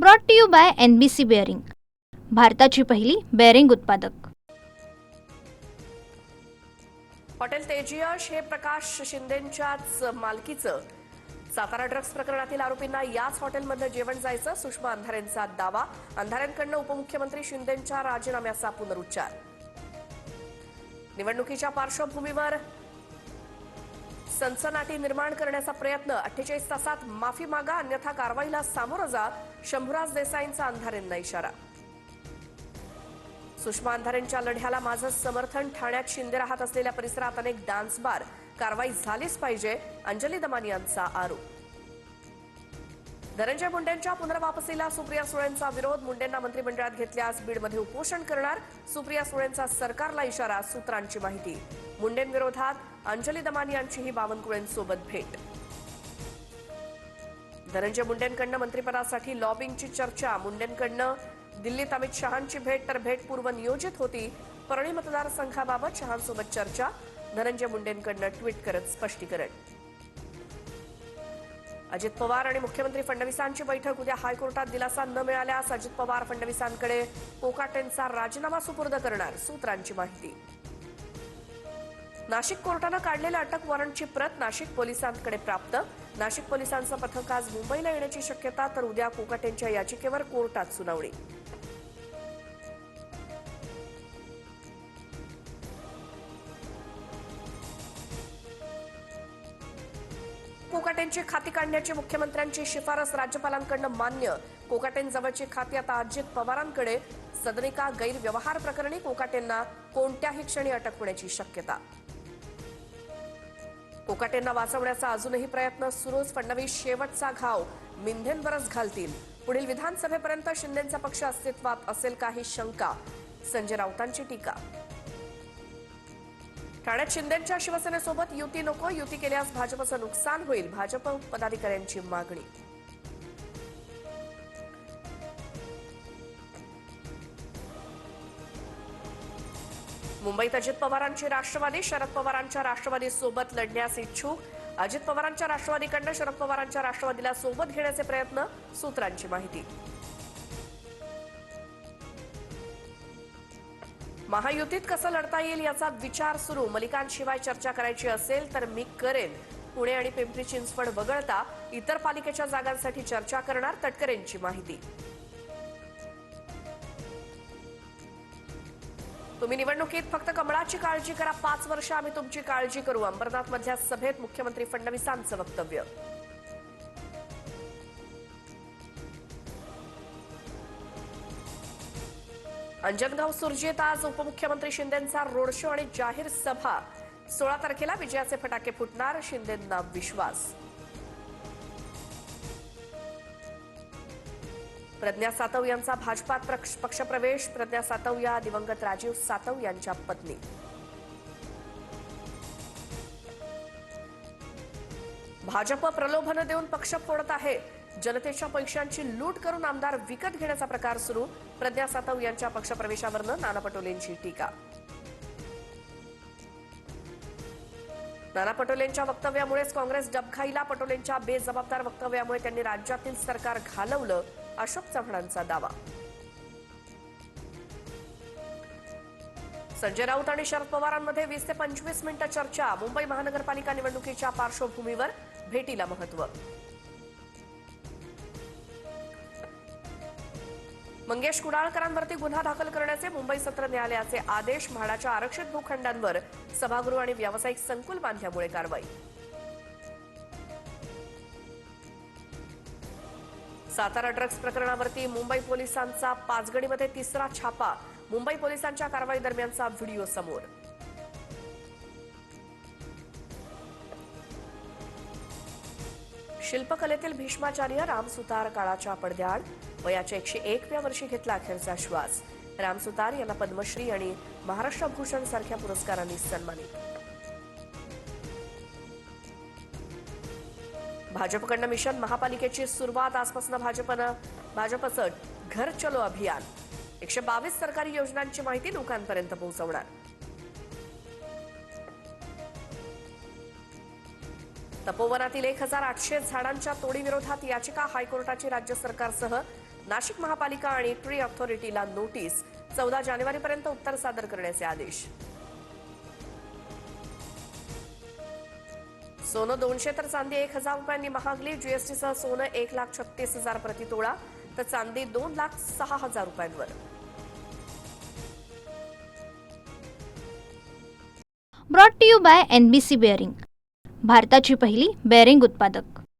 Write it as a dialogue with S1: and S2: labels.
S1: Brought to you by NBC bearing, भारताची पहिली bearing उत्पादक.
S2: हॉटेल तेजयश हे प्रकाश शिंदेंच्याच मालकीचं. सातारा ड्रग्ज प्रकरणातील आरोपींना याच हॉटेलमधनं जेवण जायचं, सुषमा अंधारेंचा दावा. अंधारेंकडनं उपमुख्यमंत्री शिंदेंच्या राजीनाम्याचा पुनरुच्चार. निवडणुकीच्या पार्श्वभूमीवर सनसनाटी निर्माण करण्याचा प्रयत्न. 48 तासात माफी मागा अन्यथा कारवाईला सामोरं जा, शंभूराज देसाईंचा अंधारेंना इशारा. सुषमा अंधारेंच्या लढ्याला माझं समर्थन. ठाण्यात शिंदे राहत असलेल्या परिसरात अनेक डान्स बार, कारवाई झालीच पाहिजे, अंजली दमानी यांचा आरोप. धनंजय मुंडेंच्या पुनर्वापसीला सुप्रिया सुळेंचा विरोध. मुंडेंना मंत्रिमंडळात घेतल्यास बीडमध्ये उपोषण करणार, सुप्रिया सुळेंचा सरकारला इशारा. सूत्रांची माहिती. मुंडेंविरोधात अंजली दमानी यांचीही बावनकुळेंसोबत भेट. धनंजय मुंडेंकडनं मंत्रिपदासाठी लॉबिंगची चर्चा. मुंडेंकडनं दिल्लीत अमित शहांची भेट, तर भेट पूर्व नियोजित होती. परळी मतदारसंघाबाबत शहांसोबत चर्चा. धनंजय मुंडेंकडनं ट्विट करत स्पष्टीकरण. अजित पवार आणि मुख्यमंत्री फडणवीसांची बैठक उद्या. हायकोर्टात दिलासा न मिळाल्यास अजित पवार फडणवीसांकडे कोकाटेंचा राजीनामा सुपूर्द करणार, सूत्रांची माहिती. नाशिक कोर्टानं काढलेल्या अटक वॉरंटची प्रत नाशिक पोलिसांकडे प्राप्त. नाशिक पोलिसांचं पथक आज मुंबईला येण्याची शक्यता, तर उद्या कोकाटेंच्या याचिकेवर कोर्टात सुनावणी. कोकाटेंची खाती काढण्याची मुख्यमंत्र्यांची शिफारस राज्यपालांकडून मान्य. कोकाटेंजवळची खाती आता अजित पवारांकडे. सदनिका गैरव्यवहार प्रकरणी कोकाटेंना कोणत्याही क्षणी अटक होण्याची शक्यता. कोकाटेंना वाचवण्याचा अजूनही प्रयत्न सुरूच. फडणवीस शेवटचा घाव मिंधेंवरच घालतील. पुढील विधानसभेपर्यंत शिंदेंचा पक्ष अस्तित्वात असेल काही शंका, संजय राऊतांची टीका. ठाण्यात शिंदेंच्या शिवसेनेसोबत युती नको, युती केल्यास भाजपचं नुकसान होईल, भाजप पदाधिकाऱ्यांची मागणी. मुंबईत अजित पवारांची राष्ट्रवादी. शरद पवारांच्या राष्ट्रवादीसोबत लढण्यास इच्छुक. अजित पवारांच्या राष्ट्रवादीकडनं शरद पवारांच्या राष्ट्रवादीला सोबत घेण्याचे प्रयत्न, सूत्रांची माहिती. महायुतीत कसं लढता येईल याचा विचार सुरू. मलिकांशिवाय चर्चा करायची असेल तर मी करेन. पुणे आणि पिंपरी चिंचवड वगळता इतर पालिकेच्या जागांसाठी चर्चा करणार, तटकरेंची माहिती. तुम्ही निवडणुकीत फक्त कमळाची काळजी करा, 5 वर्ष आम्ही तुमची काळजी करू. अंबरनाथमधल्या सभेत मुख्यमंत्री फडणवीसांचं वक्तव्य. अंजनगाव सुरजेत आज उपमुख्यमंत्री शिंदेंचा रोड शो आणि जाहीर सभा. 16 तारखेला विजयाचे फटाके फुटणार, शिंदेंना विश्वास. प्रज्ञा सातव यांचा भाजपात पक्षप्रवेश. प्रज्ञा सातव या दिवंगत राजीव सातव यांच्या पत्नी. भाजप प्रलोभनं देऊन पक्ष फोडत आहे. जनतेच्या पैशांची लूट करून आमदार विकत घेण्याचा प्रकार सुरू. प्रज्ञा सातव यांच्या पक्षप्रवेशावरनं नाना पटोलेंची टीका. नाना पटोलेंच्या वक्तव्यामुळेच काँग्रेस डबघाईला. पटोलेंच्या बेजबाबदार वक्तव्यामुळे त्यांनी राज्यातील सरकार घालवलं, अशोक चव्हाणांचा दावा. संजय राऊत आणि शरद पवारांमध्ये 20 ते 25 मिनिटं चर्चा. मुंबई महानगरपालिका निवडणुकीच्या पार्श्वभूमीवर भेटीला महत्त्व. मंगेश कुडाळकरांवरती गुन्हा दाखल करण्याचे मुंबई सत्र न्यायालयाचे आदेश. म्हाडाच्या आरक्षित भूखंडांवर सभागृह आणि व्यावसायिक संकुल बांधल्यामुळे कारवाई. सातारा ड्रग्ज प्रकरणावरती मुंबई पोलिसांचा पाचगणीमध्ये 3रा छापा. मुंबई पोलिसांच्या कारवाई दरम्यानचा व्हिडिओ समोर. शिल्पकलेतील भीष्माचार्य राम सुतार काळाच्या पडद्याआड. वयाच्या 101व्या वर्षी घेतला अखेरचा श्वास. राम सुतार यांना पद्मश्री आणि महाराष्ट्र भूषण सारख्या पुरस्कारांनी सन्मानित. भाजपकडनं मिशन महापालिकेची सुरुवात. आजपासून भाजपचं घर चलो अभियान. 122 सरकारी योजनांची माहिती लोकांपर्यंत पोहोचवणार. तपोवनातील 1800 झाडांच्या तोडीविरोधात याचिका. हायकोर्टाची राज्य सरकारसह नाशिक महापालिका आणि ट्री अथॉरिटीला नोटीस. 14 जानेवारीपर्यंत उत्तर सादर करण्याचे आदेश. सोनं 200 तर चांदी 1,000 रुपयांनी महागली. जीएसटीसह सोनं 1,36,000 प्रति तोळा तर चांदी 2,06,000 रुपयांवर.
S1: Brought to you by NBC bearing, भारताची पहिली बेअरिंग उत्पादक.